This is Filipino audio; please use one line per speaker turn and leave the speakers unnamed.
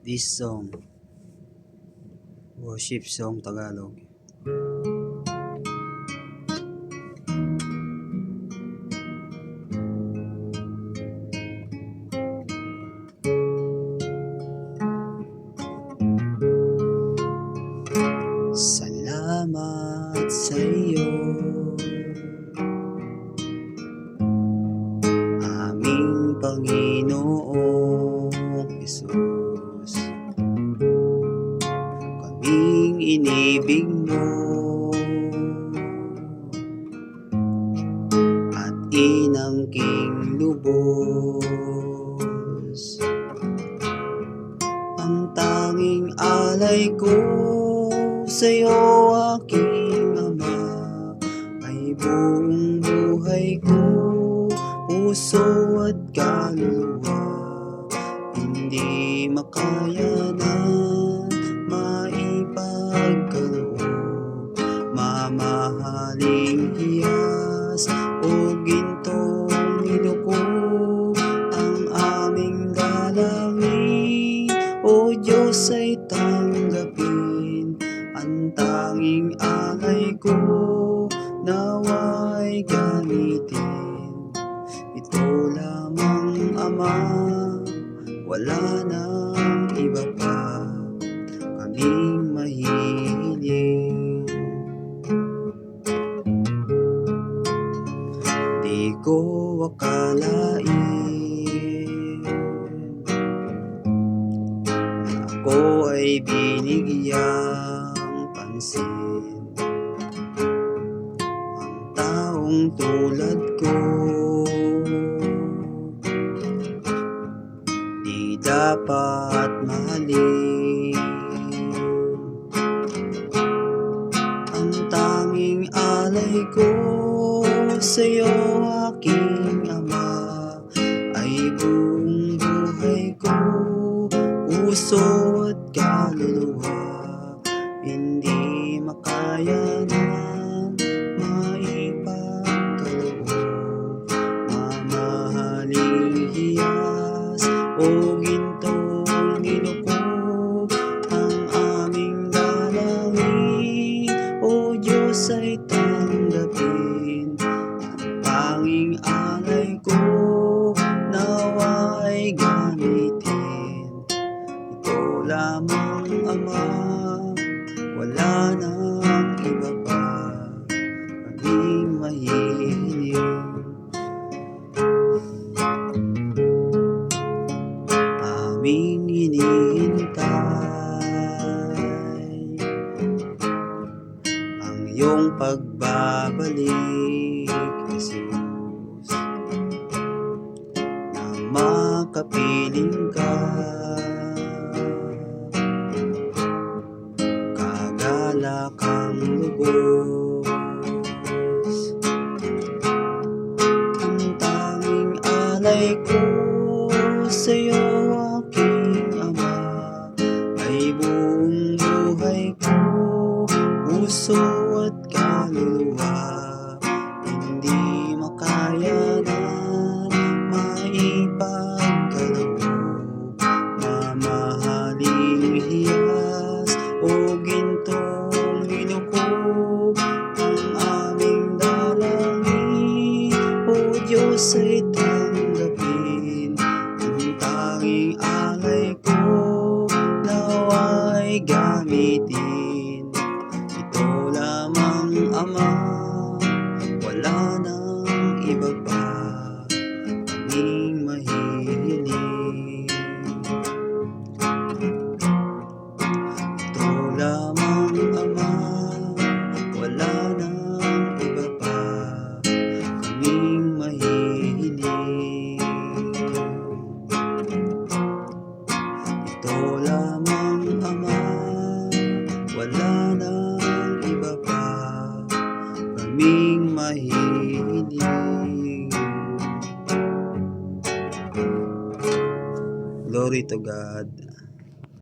this song, worship song Tagalog. Salamat sa iyo, aming Panginoong Jesus. Kaming inibig mo at inangking lubos. Ang tanging alay ko sa'yo, aking Ama, ay buong buhay ko, puso at kaluluwa. Hindi makayanan, maipagkaloob, mamahaling hiyas o gintong nilukob. Ang aming dalangin, O Diyos, ay tanggapin. Ang tanging alay ko, nawa'y gamitin. Ito lamang, Ama, wala nang iba pa, kaming mahihiling. Di ko akalain ako ay binigyang pansin. Ang taong tulad ko di dapat mahalin. Ang tanging alay ko sa'yo, aking Ama, ay buong buhay ko, puso at kaluluwa. Hindi makayanan, maipagkaloob, mamahaling hiyas o gintong nilukob. Ang aming dalangin, O Diyos, ay tanggapin. Ang tanging alay ko, nawa'y gamitin. Ito lamang, Ama, wala nang iba pa, kaming mahihiling. Aming hinihintay ang iyong pagbabalik, Jesus, na makapiling ka. Kang lubos, ang tanging alay ko sa'yo, aking Ama, ay buong buhay ko, puso at kaluluwa. Hindi makayanan, maipagkaloob, mamahaling hiyas o gintong nilukob. Ang aming dalangin, O Diyos, ay tanggapin. Ang tanging alay ko, nawa'y gamitin. Ito lamang, Ama, wala nang iba pa, kaming mahihiling. Ito lamang, Ama, wala nang iba pa, kaming mahihiling. Ito lamang, Ama, wala nang iba pa, kaming mahihiling. Glory to God.